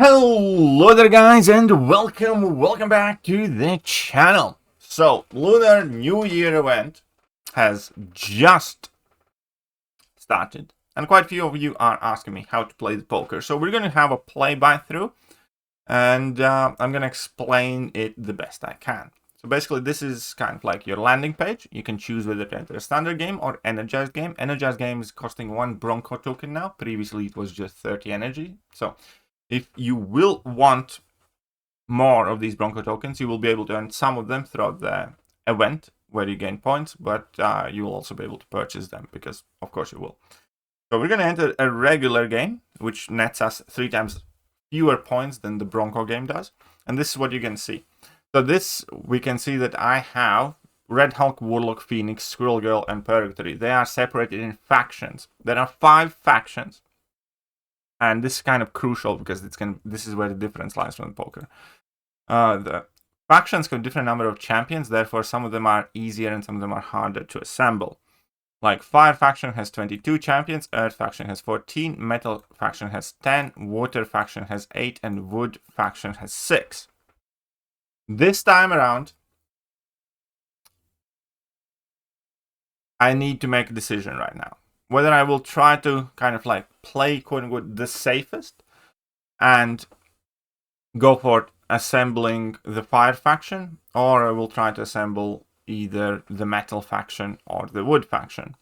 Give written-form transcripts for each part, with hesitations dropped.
Hello there guys and welcome back to the channel. So Lunar New Year event has just started and quite a few of you are asking me how to play the poker. So we're going to have a play by through and I'm going to explain it the best I can. So basically this is kind of like your landing page. You can choose whether to enter a standard game or energized game. Energized game is costing 1 Bronco token now. Previously it was just 30 energy. So if you will want more of these Bronco tokens, you will be able to earn some of them throughout the event where you gain points, but you will also be able to purchase them because, of course, you will. So we're going to enter a regular game, which nets us 3 times fewer points than the Bronco game does. And this is what you can see. So this, we can see that I have Red Hulk, Warlock, Phoenix, Squirrel Girl, and Purgatory. They are separated in factions. There are 5 factions. And this is kind of crucial because this is where the difference lies from the poker. The factions have a different number of champions, therefore some of them are easier and some of them are harder to assemble. Like Fire faction has 22 champions, Earth faction has 14, Metal faction has 10, Water faction has 8, and Wood faction has 6. This time around, I need to make a decision right now. Whether I will try to kind of like play quote-unquote the safest and go for assembling the Fire faction, or I will try to assemble either the Metal faction or the Wood faction.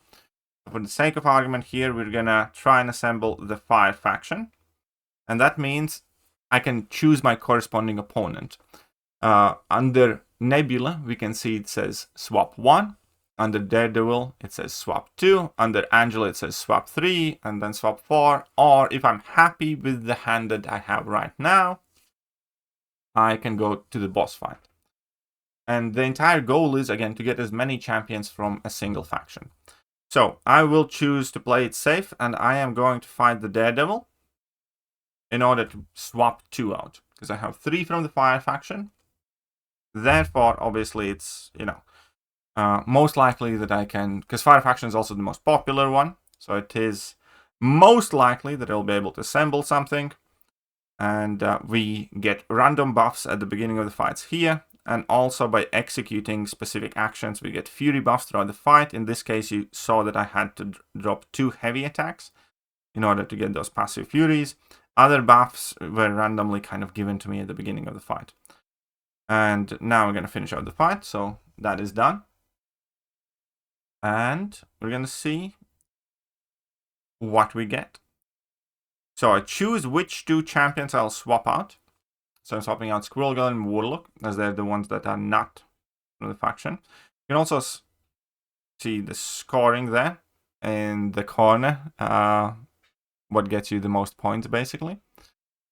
For the sake of argument here, we're gonna try and assemble the Fire faction, and that means I can choose my corresponding opponent. Under Nebula, we can see it says swap 1. Under Daredevil, it says swap 2. Under Angela, it says swap 3, and then swap 4. Or if I'm happy with the hand that I have right now, I can go to the boss fight. And the entire goal is, again, to get as many champions from a single faction. So I will choose to play it safe, and I am going to fight the Daredevil in order to swap 2 out. Because I have 3 from the Fire faction. Therefore, obviously, it's, most likely that I can, because Fire faction is also the most popular one, so it is most likely that I'll be able to assemble something, and we get random buffs at the beginning of the fights here, and also by executing specific actions we get fury buffs throughout the fight. In this case you saw that I had to drop 2 heavy attacks in order to get those passive furies. Other buffs were randomly kind of given to me at the beginning of the fight. And now we're going to finish out the fight, so that is done. And we're going to see what we get. So I choose which 2 champions I'll swap out. So I'm swapping out Squirrel Girl and Warlock, as they're the ones that are not from the faction. You can also see the scoring there in the corner. What gets you the most points, basically.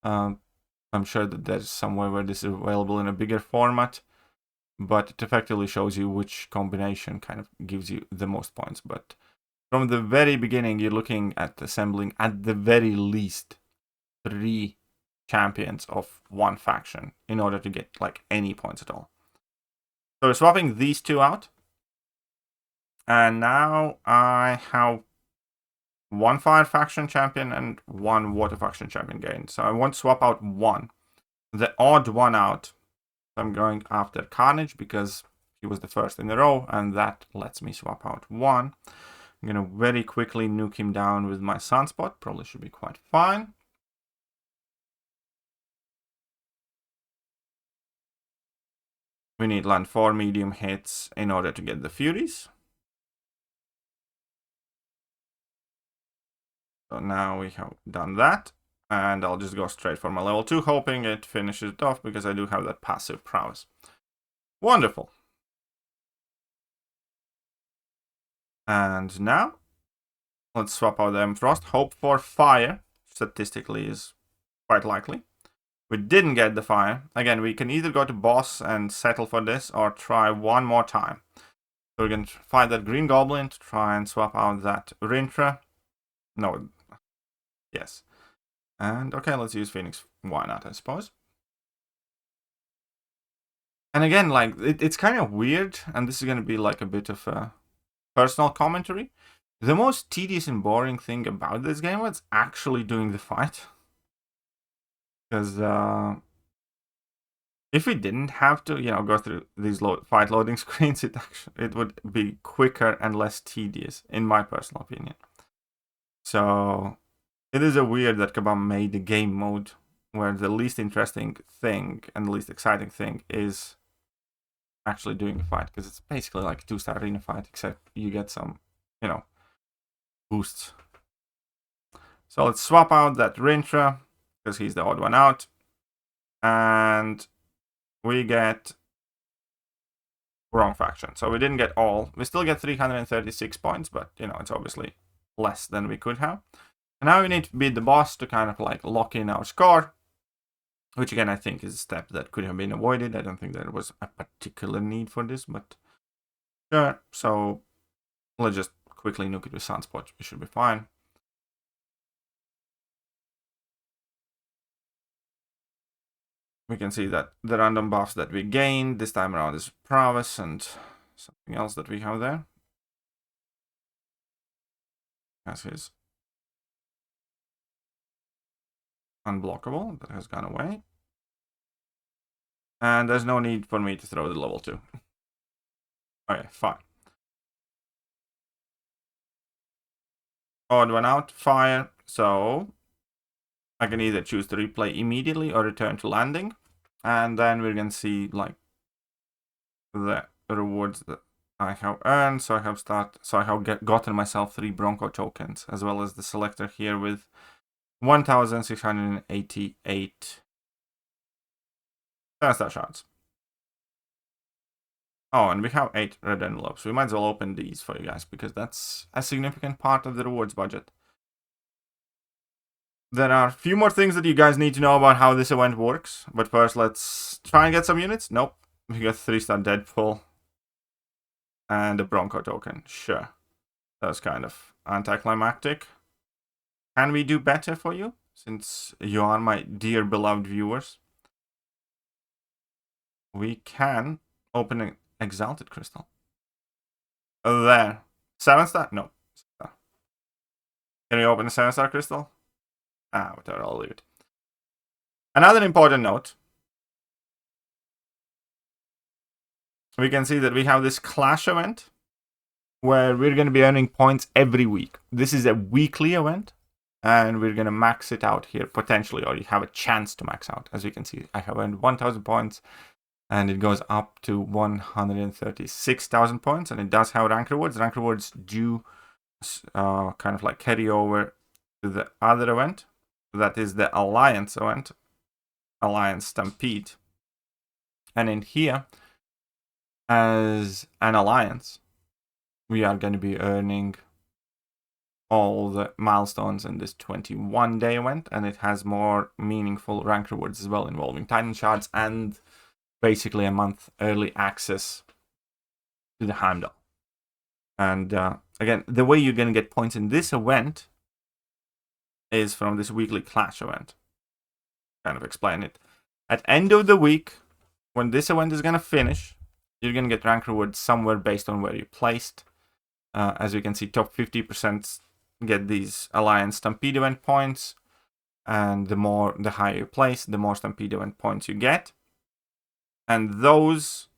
I'm sure that there's somewhere where this is available in a bigger format. But it effectively shows you which combination kind of gives you the most points. But from the very beginning, you're looking at assembling at the very least 3 champions of one faction in order to get like any points at all. So we're swapping these 2 out. And now I have 1 Fire faction champion and 1 Water faction champion gained. So I want to swap out 1. The odd one out. I'm going after Carnage because he was the first in a row, and that lets me swap out 1. I'm going to very quickly nuke him down with my Sunspot. Probably should be quite fine. We need land 4 medium hits in order to get the Furies. So now we have done that. And I'll just go straight for my level 2, hoping it finishes it off because I do have that passive prowess. Wonderful. And now, let's swap out the Emfrost. Hope for fire, statistically, is quite likely. We didn't get the fire. Again, we can either go to boss and settle for this, or try one more time. So we're going to fight that Green Goblin to try and swap out that Rintra. No. Yes. And okay, let's use Phoenix. Why not, I suppose. And again, like, it's kind of weird, and this is going to be like a bit of a personal commentary. The most tedious and boring thing about this game was actually doing the fight. Because if we didn't have to, go through these fight loading screens, it would be quicker and less tedious, in my personal opinion. So it is a weird that Kabam made the game mode where the least interesting thing and the least exciting thing is actually doing a fight, because it's basically like a 2-star arena fight, except you get some, boosts. So let's swap out that Rintra, because he's the odd one out. And we get wrong faction. So we didn't get all. We still get 336 points, but, it's obviously less than we could have. And now we need to beat the boss to kind of like lock in our score, which again, I think is a step that could have been avoided. I don't think there was a particular need for this, but sure. So let's just quickly nuke it with Sunspot. We should be fine. We can see that the random buffs that we gained this time around is prowess and something else that we have there. As his unblockable, that has gone away. And there's no need for me to throw the level 2. Okay, fine. Odd one out, fire. So I can either choose to replay immediately or return to landing. And then we're going to see like the rewards that I have earned. So I have gotten myself 3 Bronco tokens, as well as the selector here with 1,688 7-star shards. Oh, and we have 8 red envelopes. We might as well open these for you guys, because that's a significant part of the rewards budget. There are a few more things that you guys need to know about how this event works. But first, let's try and get some units. Nope. We got 3-star Deadpool. And a Bronco token. Sure. That was kind of anticlimactic. Can we do better for you? Since you are my dear beloved viewers. We can open an Exalted Crystal. There. 7-star? No. Can we open a 7-star crystal? Whatever, I'll leave it. Another important note. We can see that we have this Clash event where we're going to be earning points every week. This is a weekly event, and we're going to max it out here potentially, or you have a chance to max out. As you can see, I have earned 1,000 points, and it goes up to 136,000 points, and it does have rank rewards. Rank rewards do kind of like carry over to the other event. That is the Alliance event, Alliance Stampede. And in here, as an Alliance, we are going to be earning all the milestones in this 21-day event, and it has more meaningful rank rewards as well, involving Titan Shards and basically a month early access to the Heimdall. And again, the way you're going to get points in this event is from this weekly Clash event. Kind of explain it. At end of the week, when this event is going to finish, you're going to get rank rewards somewhere based on where you placed. As you can see, top 50% get these Alliance Stampede event points. And the higher you place, the more Stampede event points you get. And those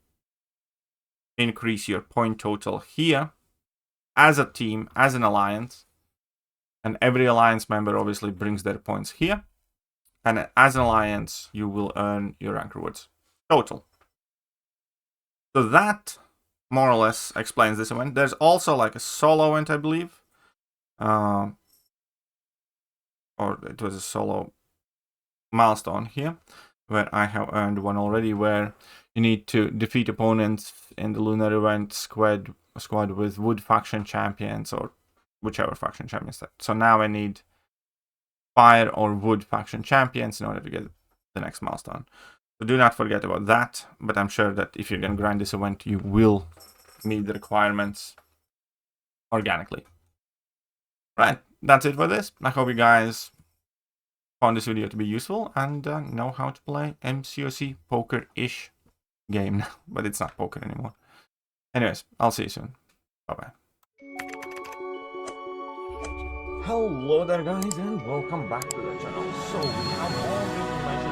increase your point total here as a team, as an alliance. And every alliance member obviously brings their points here. And as an alliance, you will earn your rank rewards total. So that more or less explains this event. There's also like a solo event, I believe. Or it was a solo milestone here, where I have earned one already, where you need to defeat opponents in the Lunar event squad with Wood faction champions, or whichever faction champions. So now I need Fire or Wood faction champions in order to get the next milestone. So do not forget about that, but I'm sure that if you're going to grind this event, you will meet the requirements organically. Right, that's it for this. I hope you guys found this video to be useful and know how to play MCOC poker-ish game now, but it's not poker anymore. Anyways, I'll see you soon. Bye-bye. Hello there guys, and welcome back to the channel. So we have all the information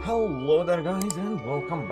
Hello there guys and welcome back.